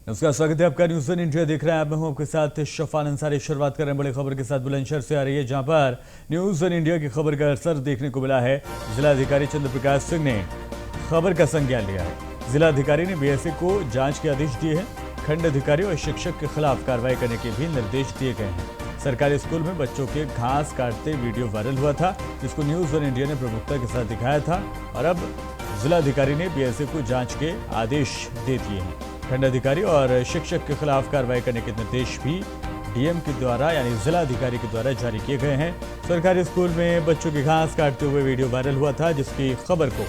नमस्कार, स्वागत है आपका न्यूज़ वन इंडिया देख रहे हैं आप। मैं हूं आपके साथ शफान अंसारी। शुरुआत कर रहे हैं बड़ी खबर के साथ। बुलंदशहर से आ रही है, जहां पर न्यूज़ वन इंडिया की खबर का असर देखने को मिला है। जिलाधिकारी चंद्र प्रकाश सिंह ने खबर का संज्ञान लिया है। जिलाधिकारी ने बीएसए को जांच के आदेश दिए हैं। खंड अधिकारी और शिक्षक के खिलाफ कार्रवाई करने के भी निर्देश दिए गए हैं। सरकारी स्कूल में बच्चों के घास काटते वीडियो वायरल हुआ था, जिसको न्यूज़ वन इंडिया ने प्रमुखता के साथ दिखाया था और अब जिलाधिकारी ने बीएसए को जांच के आदेश दे दिए हैं। खंड अधिकारी और शिक्षक के खिलाफ कार्रवाई करने के निर्देश भी डीएम के द्वारा यानी जिलाधिकारी के द्वारा जारी किए गए हैं। सरकारी स्कूल में बच्चों की घास काटते हुए वीडियो वायरल हुआ था, जिसकी खबर को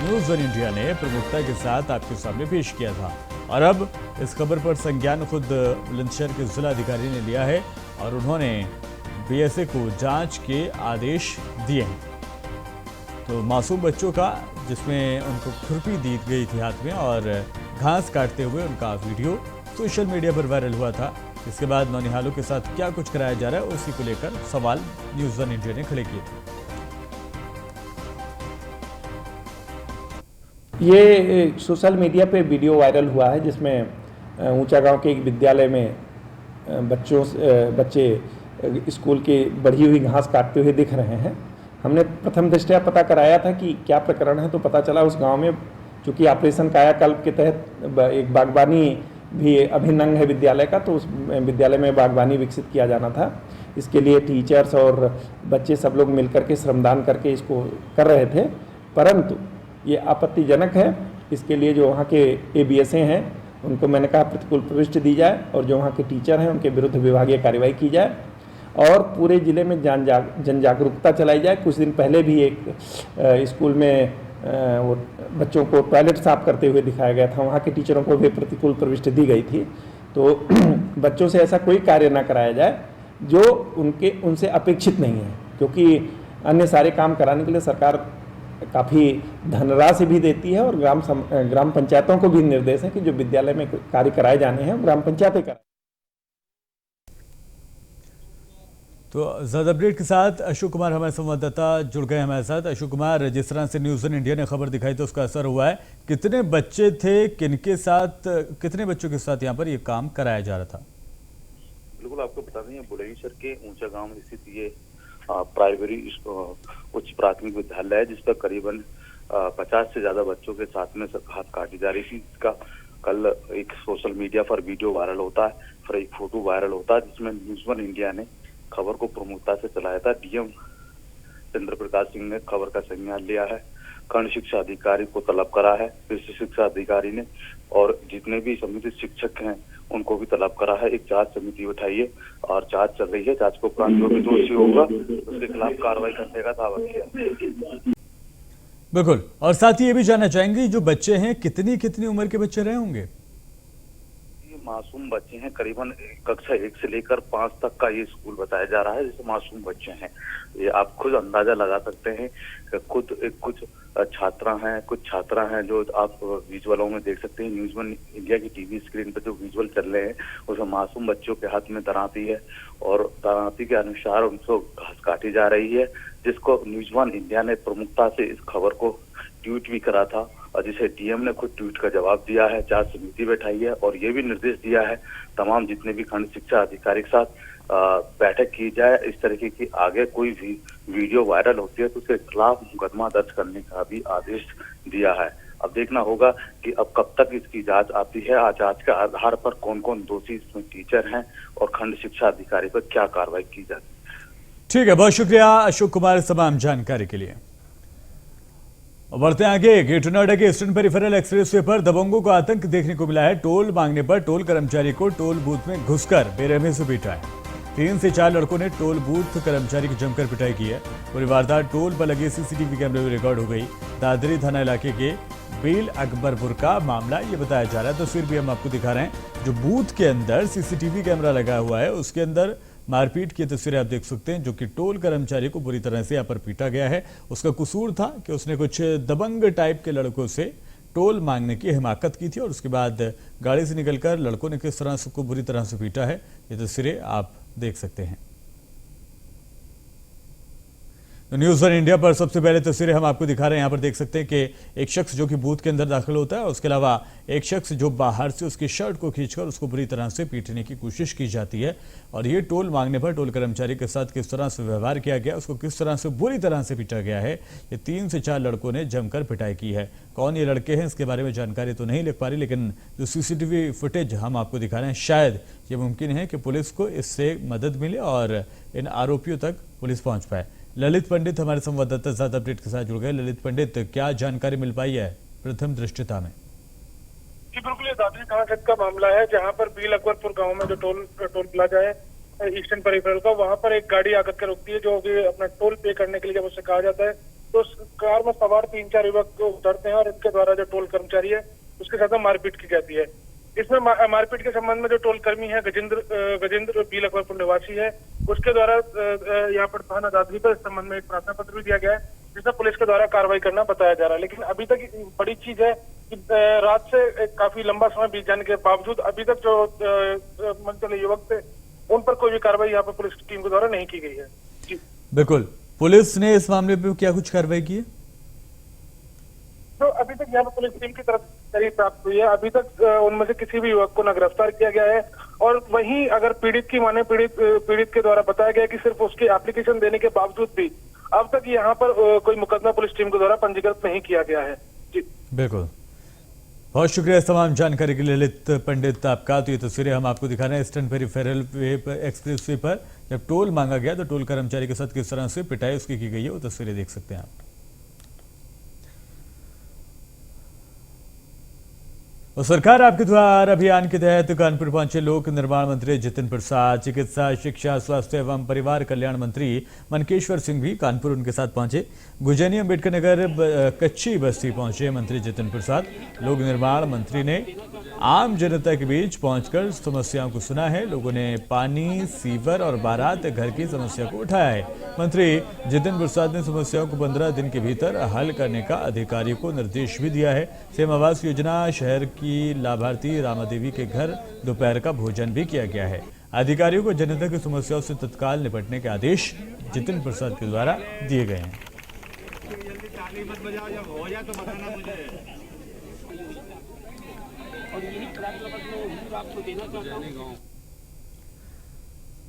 न्यूज़ वन इंडिया ने प्रमुखता के साथ आपके सामने पेश किया था और अब इस खबर पर संज्ञान खुद बुलंदशहर के जिलाधिकारी ने लिया है और उन्होंने बीएसए को जांच के आदेश दिए हैं। तो मासूम बच्चों का, जिसमें उनको खुरपी दी गई थी हाथ में और घास काटते हुए उनका वीडियो सोशल मीडिया पर वायरल हुआ था। इसके बाद नौनिहालों के साथ क्या कुछ कराया जा रहा है, उसी को लेकर सवाल न्यूज़ वन इंडिया ने खड़े किए थे। ये सोशल मीडिया पे वीडियो वायरल हुआ है, जिसमें ऊंचा गांव के एक विद्यालय में बच्चे स्कूल की बढ़ी हुई घास काटते हुए दिख रहे हैं। हमने प्रथम दृष्टया पता कराया था कि क्या प्रकरण है, तो पता चला उस गांव में चूँकि ऑपरेशन कायाकल्प के तहत एक बागवानी भी अभिन्न अंग है विद्यालय का, तो उस विद्यालय में बागवानी विकसित किया जाना था। इसके लिए टीचर्स और बच्चे सब लोग मिलकर के श्रमदान करके इसको कर रहे थे, परंतु ये आपत्तिजनक है। इसके लिए जो वहाँ के एबीएसए हैं उनको मैंने कहा प्रतिकूल प्रविष्टि दी जाए और जो वहाँ के टीचर हैं उनके विरुद्ध विभागीय कार्रवाई की जाए और पूरे ज़िले में जन जागरूकता चलाई जाए। कुछ दिन पहले भी एक स्कूल में वो बच्चों को टॉयलेट साफ करते हुए दिखाया गया था, वहाँ के टीचरों को भी प्रतिकूल प्रविष्टि दी गई थी। तो बच्चों से ऐसा कोई कार्य ना कराया जाए जो उनसे अपेक्षित नहीं है, क्योंकि अन्य सारे काम कराने के लिए सरकार काफ़ी धनराशि भी देती है और ग्राम पंचायतों को भी निर्देश है कि जो विद्यालय में कार्य कराए जाने हैं ग्राम पंचायतें कराएं। तो ज़्यादा अपडेट के साथ अशोक कुमार हमारे संवाददाता जुड़ गए हमारे साथ। अशोक कुमार, जिस तरह से न्यूज़ वन इंडिया ने खबर दिखाई तो उसका असर हुआ है, कितने बच्चे थे, किनके साथ, कितने बच्चों के साथ यहाँ पर ये काम कराया जा रहा था? बिल्कुल, आपको बता दें बुलंदशहर के ऊंचा गांव में स्थित ये प्राइमरी उच्च प्राथमिक विद्यालय है, जिस पर करीबन 50 से ज्यादा बच्चों के साथ में घास काटी जा रही थी। इसका कल एक सोशल मीडिया पर वीडियो वायरल होता है, फिर एक फोटो वायरल होता है, जिसमें न्यूज़ वन इंडिया ने खबर को प्रमुखता से चलाया था। डीएम चंद्र प्रकाश सिंह ने खबर का संज्ञान लिया है, खंड शिक्षा अधिकारी को तलब करा है, कृषि शिक्षा अधिकारी ने, और जितने भी समिति शिक्षक हैं उनको भी तलब करा है। एक जांच समिति बैठाई है और जांच चल रही है। जांच को उपरांत जो भी दोषी होगा उसके खिलाफ कार्रवाई करने का दावा किया। बिल्कुल, और साथ ही ये भी जानना चाहेंगे जो बच्चे हैं कितनी उम्र के बच्चे रहे होंगे? मासूम बच्चे हैं, करीबन कक्षा 1 से लेकर 5 तक का ये स्कूल बताया जा रहा है, जैसे मासूम बच्चे हैं। ये आप खुद अंदाजा लगा सकते हैं कि कुछ छात्रा हैं, कुछ छात्रा हैं जो आप विजुअलों में देख सकते हैं। न्यूज़ वन इंडिया की टीवी स्क्रीन पर जो विजुअल चल रहे हैं उसमें मासूम बच्चों के हाथ में दरांती है और दरांती के अनुसार उनको घास काटी जा रही है, जिसको न्यूज़ वन इंडिया ने प्रमुखता से इस खबर को ट्वीट भी करा था और जिसे डीएम ने खुद ट्वीट का जवाब दिया है। जांच समिति बैठाई है और ये भी निर्देश दिया है तमाम जितने भी खंड शिक्षा अधिकारी के साथ बैठक की जाए। इस तरीके की आगे कोई भी वीडियो वायरल होती है तो उसके खिलाफ मुकदमा दर्ज करने का भी आदेश दिया है। अब देखना होगा कि अब कब तक इसकी जांच आती है, जांच के आधार पर कौन कौन दोषी इसमें टीचर हैं और खंड शिक्षा अधिकारी पर क्या कार्रवाई की जाती है। ठीक है, बहुत शुक्रिया अशोक कुमार तमाम जानकारी के लिए। बढ़ते आगे, ग्रेटर नोएडा के ईस्टर्न पेरिफेरल एक्सप्रेसवे पर दबंगों को आतंक देखने को मिला है। टोल मांगने पर टोल कर्मचारी को टोल बूथ में घुसकर बेरहमी से पीटा है। 3 से 4 लड़कों ने टोल बूथ कर्मचारी की जमकर पिटाई की है। पूरी वारदात टोल पर लगे सीसीटीवी कैमरे में रिकॉर्ड हो गई। दादरी थाना इलाके के बेल अकबरपुर का मामला ये बताया जा रहा है। तस्वीर भी हम आपको दिखा रहे हैं। जो बूथ के अंदर सीसीटीवी कैमरा लगा हुआ है उसके अंदर मारपीट की तस्वीरें आप देख सकते हैं, जो कि टोल कर्मचारी को बुरी तरह से यहाँ पर पीटा गया है। उसका कसूर था कि उसने कुछ दबंग टाइप के लड़कों से टोल मांगने की हिमाकत की थी और उसके बाद गाड़ी से निकलकर लड़कों ने किस तरह से उसको बुरी तरह से पीटा है, ये तस्वीरें आप देख सकते हैं। न्यूज़ वन इंडिया पर सबसे पहले तस्वीरें हम आपको दिखा रहे हैं। यहाँ पर देख सकते हैं कि एक शख्स जो कि बूथ के अंदर दाखिल होता है, उसके अलावा एक शख्स जो बाहर से उसकी शर्ट को खींचकर उसको बुरी तरह से पीटने की कोशिश की जाती है। और ये टोल मांगने पर टोल कर्मचारी के साथ किस तरह से व्यवहार किया गया, उसको किस तरह से बुरी तरह से पीटा गया है, ये 3 से 4 लड़कों ने जमकर पिटाई की है। कौन ये लड़के हैं इसके बारे में जानकारी तो नहीं लिख पा रही, लेकिन जो सीसीटीवी फुटेज हम आपको दिखा रहे हैं, शायद ये मुमकिन है कि पुलिस को इससे मदद मिले और इन आरोपियों तक पुलिस पहुंच पाए। ललित पंडित हमारे संवाददाता ज्यादा अपडेट के साथ जुड़ गए। ललित पंडित, क्या जानकारी मिल पाई है प्रथम दृष्टता में? जी बिल्कुल, ये दादरी थाना क्षेत्र का मामला है, जहां पर बील अकबरपुर गांव में जो टोल प्लाजा है ईस्टर्न पेरिफेरल का, वहां पर एक गाड़ी आकर के रुकती है, जो कि अपना टोल पे करने के लिए जब उससे कहा जाता है तो उस कार में सवार 3-4 युवक को उतरते हैं और इनके द्वारा जो टोल कर्मचारी है उसके साथ मारपीट की जाती है। इसमें मारपीट के संबंध में जो टोल कर्मी है गजेंद्र बील अकबरपुर निवासी है, उसके द्वारा यहाँ पर थाना दादरी पर इस संबंध में एक प्रार्थना पत्र भी दिया गया है, जिसमें पुलिस के द्वारा कार्रवाई करना बताया जा रहा है। लेकिन अभी तक बड़ी चीज है कि रात से काफी लंबा समय बीत जाने के बावजूद अभी तक जो मनचले युवक थे उन पर कोई भी कार्रवाई यहाँ पर पुलिस की टीम के द्वारा नहीं की गई है। जी बिल्कुल, पुलिस ने इस मामले पर क्या कुछ कार्रवाई की है? तो अभी तक यहाँ पर पुलिस टीम की तरफ से प्राप्त हुई है, अभी तक उनमें से किसी भी युवक को न गिरफ्तार किया गया है। और वहीं अगर पीड़ित की माने, पीड़ित के द्वारा बताया गया कि सिर्फ उसकी एप्लीकेशन देने के बावजूद भी अब तक यहाँ पर कोई मुकदमा पुलिस टीम के द्वारा पंजीकृत नहीं किया गया है। जी बिल्कुल, बहुत शुक्रिया इस तमाम जानकारी के लिए ललित पंडित आपका। तो ये तस्वीरें हम आपको दिखा रहे हैं ईस्टर्न पेरिफेरल एक्सप्रेस वे पर जब टोल मांगा गया तो टोल कर्मचारी के साथ किस तरह से पिटाई उसकी की गई है, वो तस्वीरें देख सकते हैं आप। और सरकार आपके द्वार अभियान के तहत कानपुर पहुंचे लोक निर्माण मंत्री जितिन प्रसाद, चिकित्सा, शिक्षा, स्वास्थ्य एवं परिवार कल्याण मंत्री मनकेश्वर सिंह भी कानपुर उनके साथ पहुंचे। गुजैनी अम्बेडकर नगर कच्ची बस्ती पहुंचे मंत्री जितिन प्रसाद। लोक निर्माण मंत्री ने आम जनता के बीच पहुंचकर समस्याओं को सुना है। लोगों ने पानी, सीवर और बारात घर की समस्या को उठाया है। मंत्री जितिन प्रसाद ने समस्याओं को 15 दिन के भीतर हल करने का अधिकारियों को निर्देश भी दिया है। सीएम आवास योजना, शहर की लाभार्थी रामा देवी के घर दोपहर का भोजन भी किया गया है। अधिकारियों को जनता की समस्याओं से तत्काल निपटने के आदेश जितिन प्रसाद के द्वारा दिए गए हैं।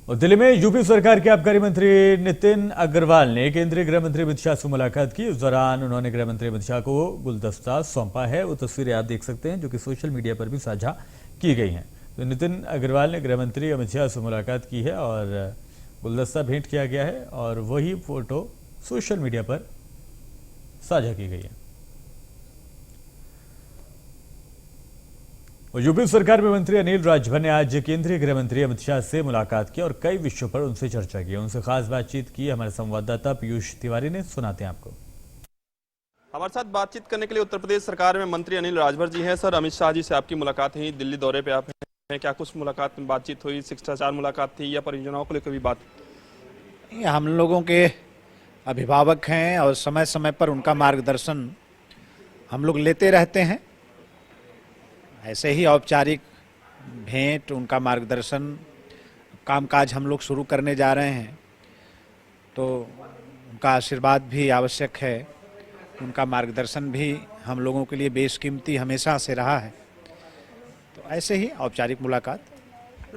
और दिल्ली में यूपी सरकार के आबकारी मंत्री नितिन अग्रवाल ने केंद्रीय गृह मंत्री अमित शाह से मुलाकात की। इस दौरान उन्होंने गृह मंत्री अमित शाह को गुलदस्ता सौंपा है। वो तस्वीरें आप देख सकते हैं जो कि सोशल मीडिया पर भी साझा की गई हैं। तो नितिन अग्रवाल ने गृह मंत्री अमित शाह से मुलाकात की है और गुलदस्ता भेंट किया गया है और वही फोटो सोशल मीडिया पर साझा की गई है। और यूपी सरकार में मंत्री अनिल राजभर ने आज केंद्रीय गृह मंत्री अमित शाह से मुलाकात की और कई विषयों पर उनसे चर्चा की। उनसे खास बातचीत की हमारे संवाददाता पीयूष तिवारी ने, सुनाते हैं आपको। हमारे साथ बातचीत करने के लिए उत्तर प्रदेश सरकार में मंत्री अनिल राजभर जी हैं। सर, अमित शाह जी से आपकी मुलाकात हुई, दिल्ली दौरे पे आप हैं, क्या कुछ मुलाकात में बातचीत हुई? शिष्टाचार मुलाकात थी या परियोजनाओं को लेकर भी बात? हम लोगों के अभिभावक हैं और समय समय पर उनका मार्गदर्शन हम लोग लेते रहते हैं। ऐसे ही औपचारिक भेंट, उनका मार्गदर्शन, कामकाज हम लोग शुरू करने जा रहे हैं तो उनका आशीर्वाद भी आवश्यक है। उनका मार्गदर्शन भी हम लोगों के लिए बेशकीमती हमेशा से रहा है। तो ऐसे ही औपचारिक मुलाकात।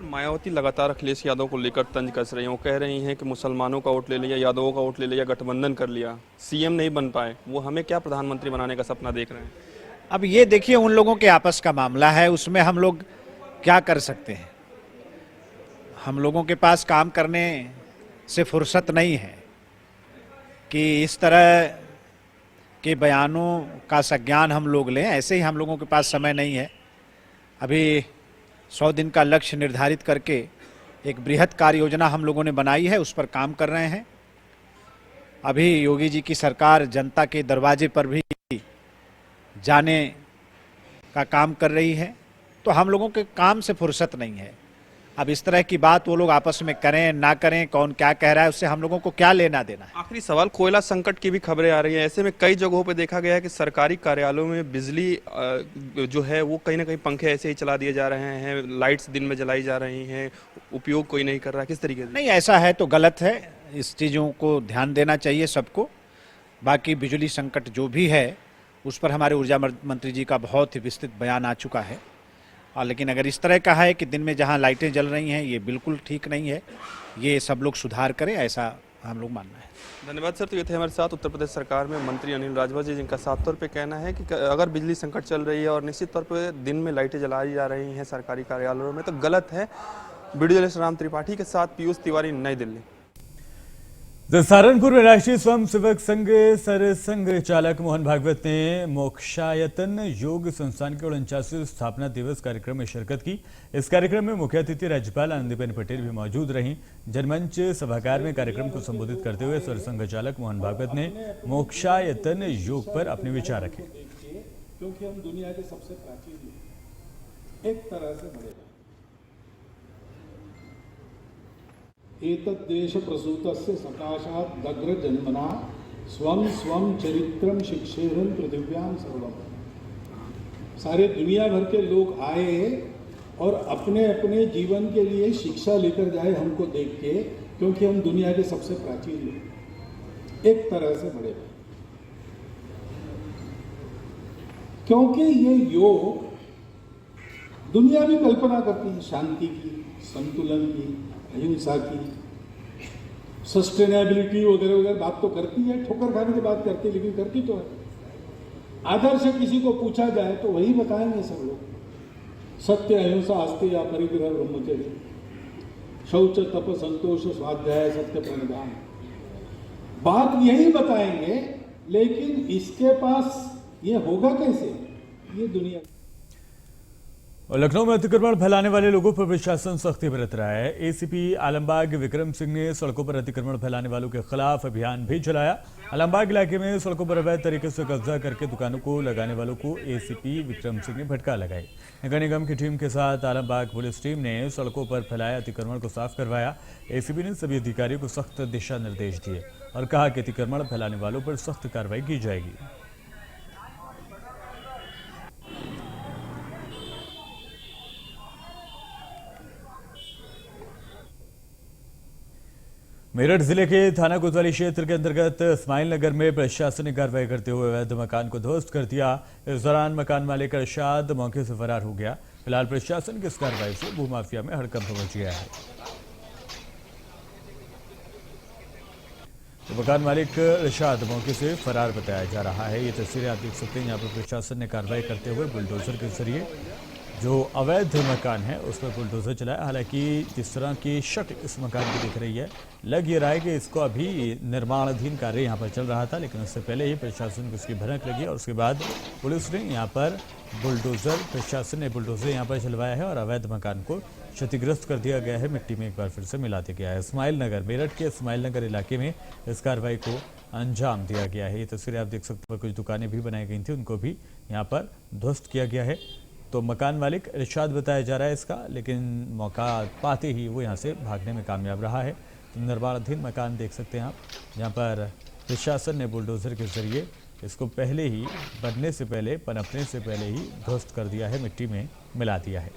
मायावती लगातार अखिलेश यादव को लेकर तंज कस रही हैं। वो कह रही हैं कि मुसलमानों का वोट ले लिया, यादवों का वोट ले लिया, गठबंधन कर लिया, सीएम नहीं बन पाए, वो हमें क्या प्रधानमंत्री बनाने का सपना देख रहे हैं? अब ये देखिए, उन लोगों के आपस का मामला है, उसमें हम लोग क्या कर सकते हैं। हम लोगों के पास काम करने से फुर्सत नहीं है कि इस तरह के बयानों का संज्ञान हम लोग लें। ऐसे ही हम लोगों के पास समय नहीं है। अभी 100 दिन का लक्ष्य निर्धारित करके एक बृहत कार्य योजना हम लोगों ने बनाई है, उस पर काम कर रहे हैं। अभी योगी जी की सरकार जनता के दरवाजे पर भी जाने का काम कर रही है। तो हम लोगों के काम से फुर्सत नहीं है। अब इस तरह की बात वो लोग आपस में करें ना करें, कौन क्या कह रहा है, उससे हम लोगों को क्या लेना देना है। आखिरी सवाल, कोयला संकट की भी खबरें आ रही हैं। ऐसे में कई जगहों पे देखा गया है कि सरकारी कार्यालयों में बिजली जो है वो कहीं ना कहीं पंखे ऐसे ही चला दिए जा रहे हैं, लाइट्स दिन में जलाई जा रही हैं, उपयोग कोई नहीं कर रहा। किस तरीके से? नहीं, ऐसा है तो गलत है, इस चीज़ों को ध्यान देना चाहिए सबको। बाकी बिजली संकट जो भी है उस पर हमारे ऊर्जा मंत्री जी का बहुत ही विस्तृत बयान आ चुका है। और लेकिन अगर इस तरह का है कि दिन में जहां लाइटें जल रही हैं, ये बिल्कुल ठीक नहीं है, ये सब लोग सुधार करें, ऐसा हम लोग मानना है। धन्यवाद सर। तो ये थे हमारे साथ उत्तर प्रदेश सरकार में मंत्री अनिल राजभर जी, जिनका साफ तौर पे कहना है कि अगर बिजली संकट चल रही है और निश्चित तौर पे दिन में लाइटें जलाई जा रही हैं सरकारी कार्यालयों में, तो गलत है। वीडियो जर्नलिस्ट राम त्रिपाठी के साथ पीयूष तिवारी, नई दिल्ली। सहारनपुर में राष्ट्रीय स्वयंसेवक संघ सरसंघ चालक मोहन भागवत ने मोक्षायतन योग संस्थान के 49वें स्थापना दिवस कार्यक्रम में शिरकत की। इस कार्यक्रम में मुख्य अतिथि राज्यपाल आनंदीबेन पटेल भी मौजूद रहीं। जनमंच सभागार में कार्यक्रम को संबोधित करते हुए सरसंघ चालक मोहन भागवत ने मोक्षायतन योग पर अपने विचार रखे। क्योंकि हम दुनिया के सबसे प्राचीन एक तरह से बड़े एतद्देश प्रसूतस्य सकाशात् दग्र जन्मना स्वं स्वं चरित्रम शिक्षेरन पृथिव्याम सर्वम। सारे दुनिया भर के लोग आए और अपने अपने जीवन के लिए शिक्षा लेकर जाए हमको देख के, क्योंकि हम दुनिया के सबसे प्राचीन लोग एक तरह से बड़े भाई। क्योंकि ये योग दुनिया भी कल्पना करती है शांति की, संतुलन की, अहिंसा की, सस्टेनेबिलिटी वगैरह वगैरह बात तो करती है, ठोकर खाने की बात करती है, लेकिन करती तो है। आदर्श किसी को पूछा जाए तो वही बताएंगे सब लोग। सत्य, अहिंसा, आस्ते या परिग्रह, ब्रह्मचर्य, शौच, तप, संतोष, स्वाध्याय, सत्य, प्रणिधान, बात यही बताएंगे। लेकिन इसके पास ये होगा कैसे, ये दुनिया। और लखनऊ में अतिक्रमण फैलाने वाले लोगों पर प्रशासन सख्ती बरत रहा है। एसीपी आलमबाग विक्रम सिंह ने सड़कों पर अतिक्रमण फैलाने वालों के खिलाफ अभियान भी चलाया। आलमबाग इलाके में सड़कों पर अवैध तरीके से कब्जा करके दुकानों को लगाने वालों को एसीपी विक्रम सिंह ने फटकार लगाई। नगर निगम की टीम के साथ आलमबाग पुलिस टीम ने सड़कों पर फैलाए अतिक्रमण को साफ करवाया। एसीपी ने सभी अधिकारियों को सख्त दिशा निर्देश दिए और कहा कि अतिक्रमण फैलाने वालों पर सख्त कार्रवाई की जाएगी। मेरठ जिले के थाना कोतवाली क्षेत्र के अंतर्गत इस्माइल नगर में प्रशासन ने कार्रवाई करते हुए अवैध मकान को ध्वस्त कर दिया। इस दौरान मकान मालिक अरशाद मौके से फरार हो गया। फिलहाल प्रशासन की इस कार्रवाई से भूमाफिया में हड़कंप मच गया है। तो मकान मालिक अरशाद मौके से फरार बताया जा रहा है। ये तस्वीरें आप देख सकते हैं। यहाँ पर प्रशासन ने कार्रवाई करते हुए बुलडोजर के जरिए जो अवैध मकान है उस पर बुलडोजर चलाया। हालांकि जिस तरह की शक्ल इस मकान की दिख रही है, लग ये रहा है कि इसको अभी निर्माणाधीन कार्य यहाँ पर चल रहा था, लेकिन उससे पहले ही प्रशासन को इसकी भनक लगी और उसके बाद पुलिस ने यहाँ पर प्रशासन ने बुलडोजर यहाँ पर चलवाया है और अवैध मकान को क्षतिग्रस्त कर दिया गया है, मिट्टी में एक बार फिर से मिला दिया गया है। इस्माइल नगर, मेरठ के इस्माइल नगर इलाके में इस कार्रवाई को अंजाम दिया गया है। ये तस्वीरें आप देख सकते हैं। कुछ दुकानें भी बनाई गई थी, उनको भी यहाँ पर ध्वस्त किया गया है। तो मकान मालिक इरशाद बताया जा रहा है इसका, लेकिन मौका पाते ही वो यहाँ से भागने में कामयाब रहा है। तो निर्माणाधीन मकान देख सकते हैं आप, जहाँ पर प्रशासन ने बुलडोजर के जरिए इसको पहले ही बनने से पहले, पनपने से पहले ही ध्वस्त कर दिया है, मिट्टी में मिला दिया है।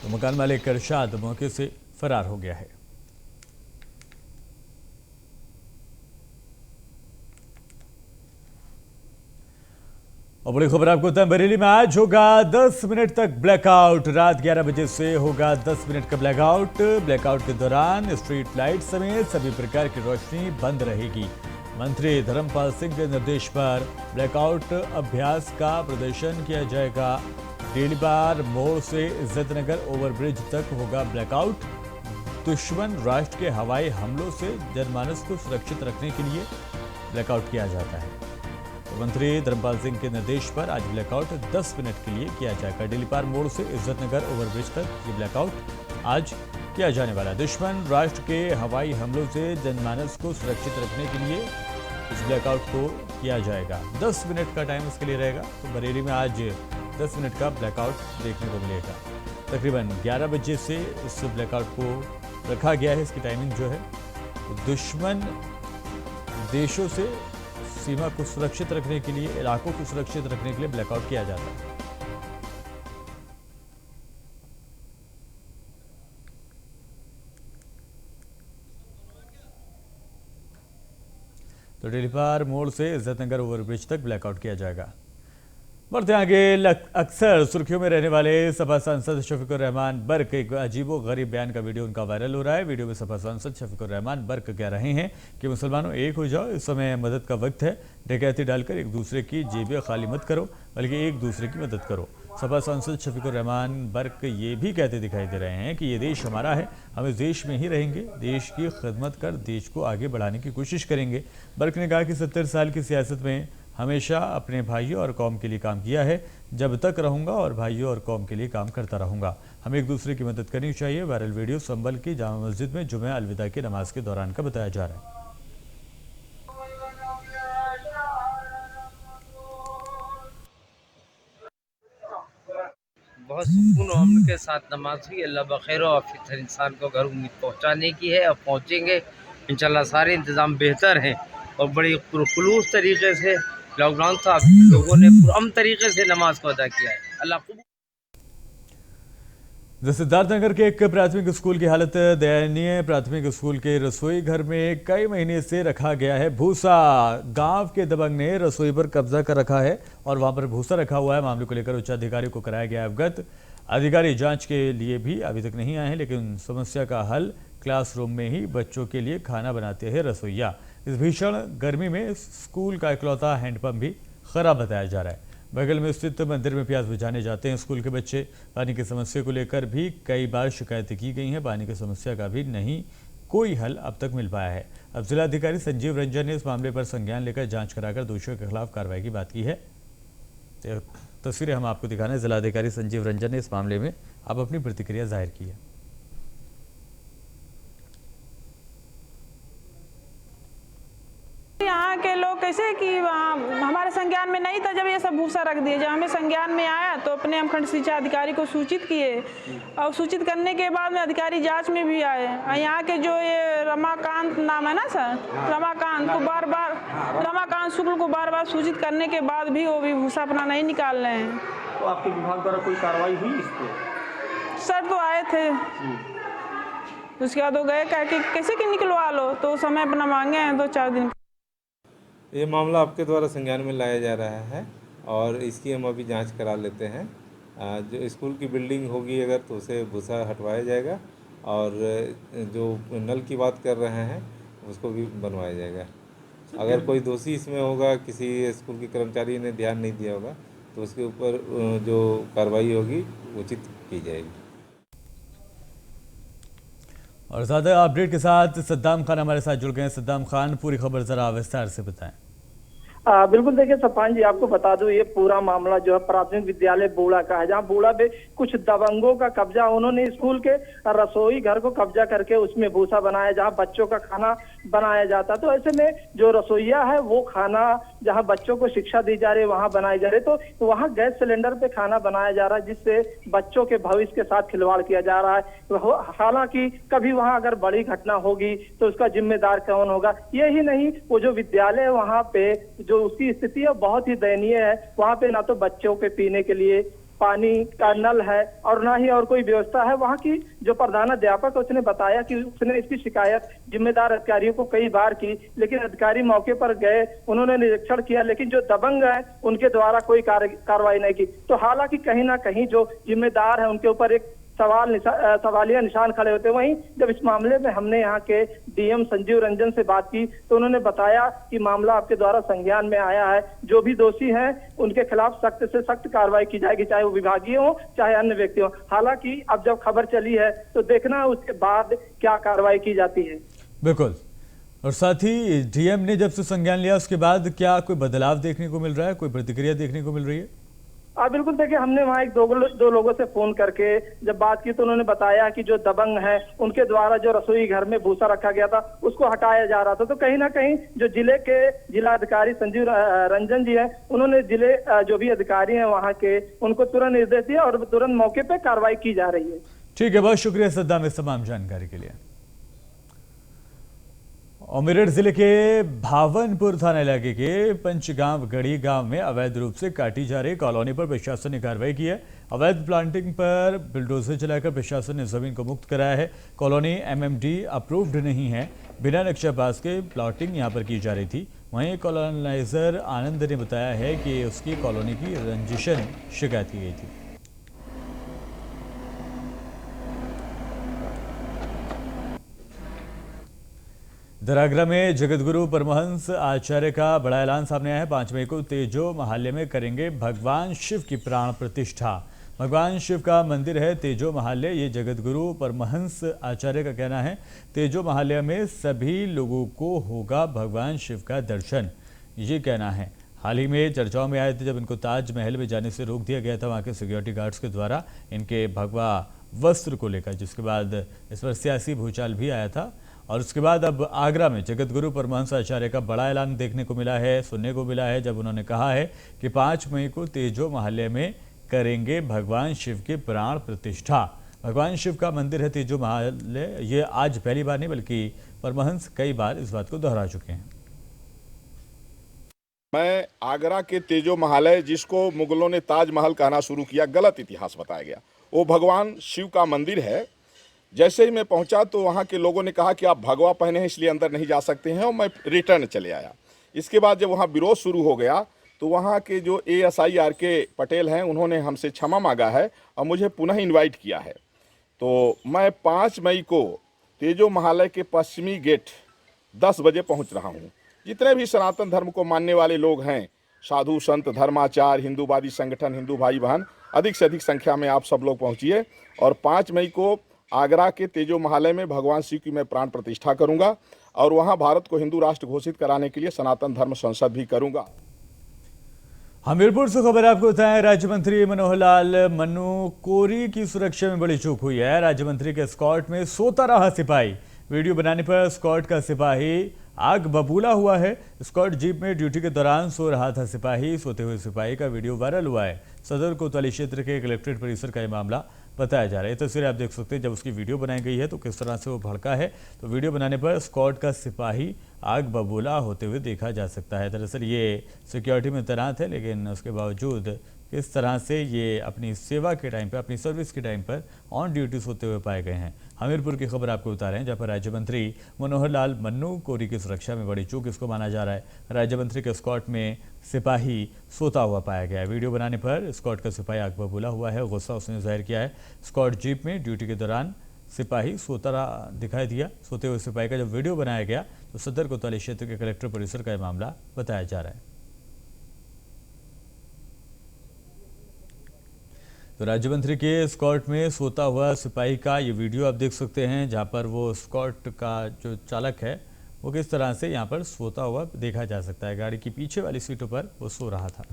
तो मकान मालिक इरशाद मौके से फरार हो गया है। और बड़ी खबर आपको बताएं, बरेली में आज होगा 10 मिनट तक ब्लैकआउट। रात 11 बजे से होगा 10 मिनट का ब्लैकआउट। ब्लैकआउट के दौरान स्ट्रीट लाइट समेत सभी प्रकार की रोशनी बंद रहेगी। मंत्री धर्मपाल सिंह के निर्देश पर ब्लैकआउट अभ्यास का प्रदर्शन किया जाएगा। डेलीबार मोड़ से इज्जतनगर ओवरब्रिज तक होगा ब्लैकआउट। दुश्मन राष्ट्र के हवाई हमलों से जनमानस को सुरक्षित रखने के लिए ब्लैकआउट किया जाता है। मंत्री धर्मपाल सिंह के निर्देश पर आज ब्लैकआउट 10 मिनट के लिए किया जाएगा। डेलीपार मोड़ से इज्जतनगर ओवरब्रिज तक ये ब्लैकआउट आज किया जाने वाला। दुश्मन राष्ट्र के हवाई हमलों से जनमानस को सुरक्षित रखने के लिए इस ब्लैकआउट को किया जाएगा। 10 मिनट का टाइम इसके लिए रहेगा। तो बरेली में आज 10 मिनट का ब्लैकआउट देखने को मिलेगा। तकरीबन 11 बजे से इस ब्लैकआउट को रखा गया है। इसकी टाइमिंग जो है दुश्मन देशों से सीमा को सुरक्षित रखने के लिए, इलाकों को सुरक्षित रखने के लिए ब्लैकआउट किया जाता है। तो डेलीपार मोड़ से इज्जतनगर ओवरब्रिज तक ब्लैकआउट किया जाएगा। बढ़ते आगे, अक्सर सुर्खियों में रहने वाले सपा सांसद शफीकुर रहमान बर्क एक अजीबो गरीब बयान का वीडियो उनका वायरल हो रहा है। वीडियो में सपा सांसद शफीकुर रहमान बर्क कह रहे हैं कि मुसलमानों एक हो जाओ, इस समय मदद का वक्त है। डकैती डालकर एक दूसरे की जेबें खाली मत करो, बल्कि एक दूसरे की मदद करो। सपा सांसद शफीकुर रहमान बर्क ये भी कहते दिखाई दे रहे हैं कि ये देश हमारा है, हम इस देश में ही रहेंगे, देश की खिदमत कर देश को आगे बढ़ाने की कोशिश करेंगे। बर्क ने कहा कि 70 साल की सियासत में हमेशा अपने भाइयों और कौम के लिए काम किया है, जब तक रहूंगा और भाइयों और कौम के लिए काम करता रहूंगा। हमें एक दूसरे की मदद करनी चाहिए। वायरल वीडियो संभल की जामा मस्जिद में जुमे अलविदा की नमाज के दौरान का बताया जा रहा है। बहुत सुकून और अमन के साथ नमाज हुई। अल्लाह बखैर और फिर इंसान को घर उम्मीद पहुँचाने की है और पहुँचेंगे इंशाल्लाह। सारे इंतज़ाम बेहतर हैं और बड़ी खुलूस तरीके से लॉकडाउन था, लोगों ने पुरअमन तरीके से नमाज को अदा किया है। अल्लाह सिद्धार्थनगर के एक प्राथमिक स्कूल की हालत दयनीय। प्राथमिक स्कूल के रसोई घर में कई महीने से रखा गया है भूसा। गांव के दबंग ने रसोई पर कब्जा कर रखा है और वहां पर भूसा रखा हुआ है। मामले को लेकर उच्च अधिकारी को कराया गया अवगत। अधिकारी जांच के लिए भी अभी तक नहीं आए हैं, लेकिन समस्या का हल क्लासरूम में ही बच्चों के लिए खाना बनाते हैं रसोइया। इस भीषण गर्मी में स्कूल का इकलौता हैंडपंप भी खराब बताया जा रहा है। बगल में स्थित मंदिर में प्यास बुझाने जाते हैं स्कूल के बच्चे। पानी की समस्या को लेकर भी कई बार शिकायतें की गई हैं। पानी की समस्या का भी नहीं कोई हल अब तक मिल पाया है। अब जिलाधिकारी संजीव रंजन ने इस मामले पर संज्ञान लेकर जांच कराकर दोषियों के खिलाफ कार्रवाई की बात की है। तस्वीरें हम आपको दिखाना है। जिलाधिकारी संजीव रंजन ने इस मामले में अब अपनी प्रतिक्रिया जाहिर की है। यहाँ के लोग कैसे कि हमारे संज्ञान में नहीं था जब ये सब भूसा रख दिए। जब हमें संज्ञान में आया तो अपने हम खंड शिक्षा अधिकारी को सूचित किए और सूचित करने के बाद में अधिकारी जांच में भी आए। यहाँ के जो ये रमाकांत नाम है ना सर, रमाकांत को रमाकांत शुक्ल को बार बार सूचित करने के बाद भी वो भी भूसा अपना नहीं निकाल रहे हैं। तो आपके विभाग द्वारा कोई कार्रवाई हुई इस पे? सर तो आए थे, उसके बाद वो गए कह के कैसे कि निकलवा लो, तो समय अपना मांगे हैं 2-4 दिन। ये मामला आपके द्वारा संज्ञान में लाया जा रहा है और इसकी हम अभी जांच करा लेते हैं। जो स्कूल की बिल्डिंग होगी अगर तो उसे भूसा हटवाया जाएगा और जो नल की बात कर रहे हैं उसको भी बनवाया जाएगा। अगर कोई दोषी इसमें होगा, किसी स्कूल के कर्मचारी ने ध्यान नहीं दिया होगा, तो उसके ऊपर जो कार्रवाई होगी उचित की जाएगी। और ज़्यादा अपडेट के साथ सद्दाम खान हमारे साथ जुड़ गए हैं। सद्दाम खान, पूरी खबर जरा विस्तार से बताएं। बिल्कुल, देखिए सपान जी, आपको बता दूं ये पूरा मामला जो है प्राथमिक विद्यालय बूढ़ा का है, जहां बूढ़ा पे कुछ दबंगों का कब्जा, उन्होंने स्कूल के रसोई घर को कब्जा करके उसमें भूसा बनाया जहां बच्चों का खाना बनाया जाता। तो ऐसे में जो रसोईया है वो खाना जहां बच्चों को शिक्षा दी जा रही है वहां बनाई जा रही है, तो वहां गैस सिलेंडर पे खाना बनाया जा रहा है, जिससे बच्चों के भविष्य के साथ खिलवाड़ किया जा रहा है। हालांकि कभी वहां अगर बड़ी घटना होगी तो उसका जिम्मेदार कौन होगा? यही नहीं, वो जो विद्यालय है वहां पे जो उसकी स्थिति है बहुत ही दयनीय है। वहां पे ना तो बच्चों के पीने के लिए पानी का नल है और ना ही और कोई व्यवस्था है। वहां की जो प्रधानाध्यापक है उसने बताया कि उसने इसकी शिकायत जिम्मेदार अधिकारियों को कई बार की, लेकिन अधिकारी मौके पर गए, उन्होंने निरीक्षण किया, लेकिन जो दबंग है उनके द्वारा कोई कार्रवाई नहीं की। तो हालांकि कहीं ना कहीं जो जिम्मेदार है उनके ऊपर एक सवालिया निशान खड़े होते। वहीं जब इस मामले में हमने यहाँ के डीएम संजीव रंजन से बात की तो उन्होंने बताया कि मामला आपके द्वारा संज्ञान में आया है, जो भी दोषी हैं उनके खिलाफ सख्त से सख्त कार्रवाई की जाएगी, चाहे वो विभागीय हो चाहे अन्य व्यक्ति हो। हालांकि अब जब खबर चली है तो देखना उसके बाद क्या कार्रवाई की जाती है। बिल्कुल, और साथ ही डीएम ने जब से संज्ञान लिया उसके बाद क्या कोई बदलाव देखने को मिल रहा है, कोई प्रतिक्रिया देखने को मिल रही है? बिल्कुल देखिए, हमने वहाँ एक दो लोगों से फोन करके जब बात की तो उन्होंने बताया कि जो दबंग है उनके द्वारा जो रसोई घर में भूसा रखा गया था उसको हटाया जा रहा था। तो कहीं ना कहीं जो जिलाधिकारी संजीव रंजन जी हैं, उन्होंने जिले जो भी अधिकारी हैं वहाँ के, उनको तुरंत निर्देश दिया और तुरंत मौके पर कार्रवाई की जा रही है। ठीक है, बहुत शुक्रिया सद्दाम इस तमाम जानकारी के लिए। और मेरठ जिले के भावनपुर थाना इलाके के पंचगांव गढ़ी गांव में अवैध रूप से काटी जा रही कॉलोनी पर प्रशासन ने कार्रवाई की है। अवैध प्लांटिंग पर बुलडोजर चलाकर प्रशासन ने जमीन को मुक्त कराया है। कॉलोनी एमएमडी अप्रूव्ड नहीं है, बिना नक्शा पास के प्लॉटिंग यहां पर की जा रही थी। वहीं कॉलोनाइजर आनंद ने बताया है कि उसकी कॉलोनी की रंजिशन शिकायत की गई थी। दरागरा में जगतगुरु परमहंस आचार्य का बड़ा ऐलान सामने आया है। 5 मई को तेजो महाल्य में करेंगे भगवान शिव की प्राण प्रतिष्ठा। भगवान शिव का मंदिर है तेजो महाल्य, ये जगतगुरु परमहंस आचार्य का कहना है। तेजो महाल्य में सभी लोगों को होगा भगवान शिव का दर्शन, ये कहना है। हाल ही में चर्चाओं में आए थे जब इनको ताजमहल में जाने से रोक दिया गया था वहाँ के सिक्योरिटी गार्ड्स के द्वारा इनके भगवा वस्त्र को लेकर, जिसके बाद इस पर सियासी भूचाल भी आया था। और उसके बाद अब आगरा में जगतगुरु परमहंस आचार्य का बड़ा ऐलान देखने को मिला है, सुनने को मिला है, जब उन्होंने कहा है कि 5 मई को तेजो महाल्य में करेंगे भगवान शिव की प्राण प्रतिष्ठा। भगवान शिव का मंदिर है तेजो महाल्य, ये आज पहली बार नहीं बल्कि परमहंस कई बार इस बात को दोहरा चुके हैं। मैं आगरा के तेजो महालय, जिसको मुगलों ने ताजमहल कहना शुरू किया, गलत इतिहास बताया गया। वो भगवान शिव का मंदिर है। जैसे ही मैं पहुंचा तो वहाँ के लोगों ने कहा कि आप भगवा पहने हैं इसलिए अंदर नहीं जा सकते हैं, और मैं रिटर्न चले आया। इसके बाद जब वहाँ विरोध शुरू हो गया तो वहाँ के जो ASI RK पटेल हैं उन्होंने हमसे क्षमा मांगा है और मुझे पुनः इनवाइट किया है। तो मैं 5 मई को तेजो महालय के पश्चिमी गेट 10 बजे पहुँच रहा हूँ। जितने भी सनातन धर्म को मानने वाले लोग हैं, साधु संत धर्माचार्य, हिंदूवादी संगठन, हिंदू भाई बहन, अधिक से अधिक संख्या में आप सब लोग पहुँचिए। और 5 मई को आगरा के तेजो महालय में भगवान शिव की मैं प्राण प्रतिष्ठा करूंगा और वहां भारत को हिंदू राष्ट्र घोषित कराने के लिए सनातन धर्म संसद भी करूंगा। हमीरपुर से खबर आपको बताएं, राज्य मंत्री मनोहर लाल मन्नू कोरी की सुरक्षा में बड़ी चूक हुई है। राज्य मंत्री के स्कॉट में सोता रहा सिपाही। वीडियो बनाने पर स्कॉट का सिपाही आग बबूला हुआ है। स्कॉट जीप में ड्यूटी के दौरान सो रहा था सिपाही। सोते हुए सिपाही का वीडियो वायरल हुआ है। सदर कोतवाली क्षेत्र के कलेक्ट्रेट परिसर का यह मामला बताया जा रहा है। तस्वीरें आप देख सकते हैं, जब उसकी वीडियो बनाई गई है तो किस तरह से वो भड़का है। तो वीडियो बनाने पर स्कॉट का सिपाही आग बबूला होते हुए देखा जा सकता है। दरअसल ये सिक्योरिटी में तैनात है, लेकिन उसके बावजूद किस तरह से ये अपनी सेवा के टाइम पर, अपनी सर्विस के टाइम पर ऑन ड्यूटी सोते हुए पाए गए हैं। हमीरपुर की खबर आपको बता रहे हैं, जहाँ पर राज्य मंत्री मनोहर लाल मन्नू कोरी की सुरक्षा में बड़ी चूक इसको माना जा रहा है। राज्य मंत्री के स्कॉट में सिपाही सोता हुआ पाया गया है। वीडियो बनाने पर स्कॉट का सिपाही आग बबूला हुआ है, गुस्सा उसने जाहिर किया है। स्कॉट जीप में ड्यूटी के दौरान सिपाही सोता रहा दिखाई दिया। सोते हुए सिपाही का जब वीडियो बनाया गया तो सदर कोतवाली क्षेत्र के कलेक्टर परिसर का यह मामला बताया जा रहा है। तो राज्य मंत्री के स्कॉट में सोता हुआ सिपाही का ये वीडियो आप देख सकते हैं, जहां पर वो स्कॉट का जो चालक है वो किस तरह से यहां पर सोता हुआ देखा जा सकता है। गाड़ी की पीछे वाली सीटों पर वो सो रहा था।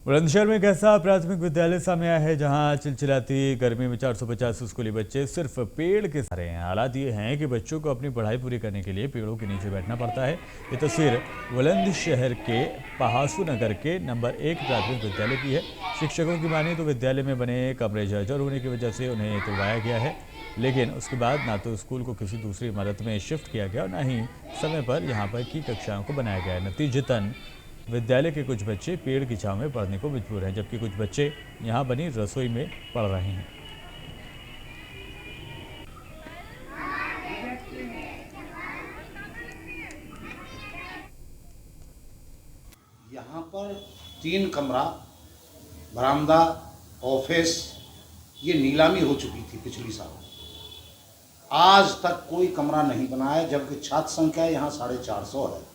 बुलंदशहर में एक ऐसा प्राथमिक विद्यालय सामने आया है जहां चिलचिलाती गर्मी में 450 स्कूली बच्चे सिर्फ पेड़ के सहारे हैं। हालात ये हैं कि बच्चों को अपनी पढ़ाई पूरी करने के लिए पेड़ों के नीचे बैठना पड़ता है। ये तस्वीर बुलंदशहर के पहासू नगर के नंबर 1 प्राथमिक विद्यालय की है। शिक्षकों की माने तो विद्यालय में बने कमरे जर्जर होने की वजह से उन्हें तुड़वाया गया है, लेकिन उसके बाद ना तो स्कूल को किसी दूसरी इमारत में शिफ्ट किया गया और ना ही समय पर यहाँ पर की कक्षाओं को बनाया गया है। नतीजतन विद्यालय के कुछ बच्चे पेड़ की छांव में पढ़ने को मजबूर हैं, जबकि कुछ बच्चे यहाँ बनी रसोई में पढ़ रहे हैं। यहाँ पर 3 कमरा, बरामदा, ऑफिस, ये नीलामी हो चुकी थी पिछली साल। आज तक कोई कमरा नहीं बना है, जबकि छात्र संख्या यहाँ 450 है।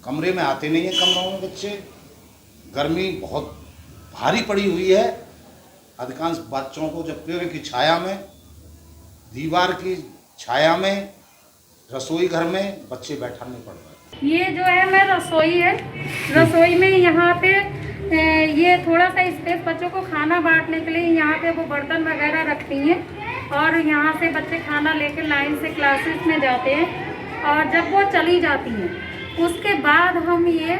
कमरे में आते नहीं है कमरों में बच्चे। गर्मी बहुत भारी पड़ी हुई है। अधिकांश बच्चों को जब पेड़ की छाया में, दीवार की छाया में रसोई घर में बच्चे बैठाने पड़ रहे हैं। ये जो है मैं रसोई है, रसोई में यहाँ पे ये थोड़ा सा स्पेस बच्चों को खाना बांटने के लिए यहाँ पे वो बर्तन वगैरह रखती हैं और यहाँ से बच्चे खाना लेकर लाइन से क्लासेस में जाते हैं और जब वो चली जाती हैं उसके बाद हम ये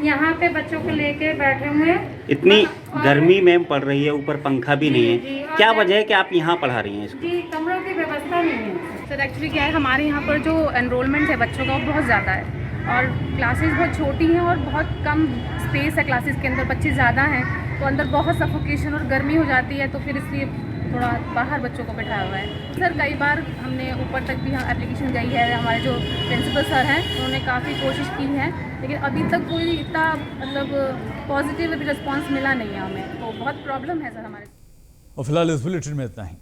यहाँ पे बच्चों को लेके बैठे हुए हैं। इतनी गर्मी में पड़ रही है, ऊपर पंखा भी नहीं है, क्या वजह है कि आप यहाँ पढ़ा रही हैं इसको? जी, कमरों की व्यवस्था नहीं है सर। एक्चुअली क्या है, हमारे यहाँ पर जो एनरोलमेंट है बच्चों का वो बहुत ज़्यादा है और क्लासेस बहुत छोटी हैं और बहुत कम स्पेस है क्लासेस के अंदर, बच्चे ज़्यादा हैं तो अंदर बहुत सफोकेशन और गर्मी हो जाती है, तो फिर इसलिए थोड़ा बाहर बच्चों को बैठाया हुआ है। सर कई बार हमने ऊपर तक भी एप्लीकेशन गई है, हमारे जो प्रिंसिपल सर हैं उन्होंने काफ़ी कोशिश की है, लेकिन अभी तक कोई इतना मतलब पॉजिटिव रिस्पॉन्स मिला नहीं है हमें, तो बहुत प्रॉब्लम है सर हमारे। और फिलहाल इस बुलेटिन में इतना ही।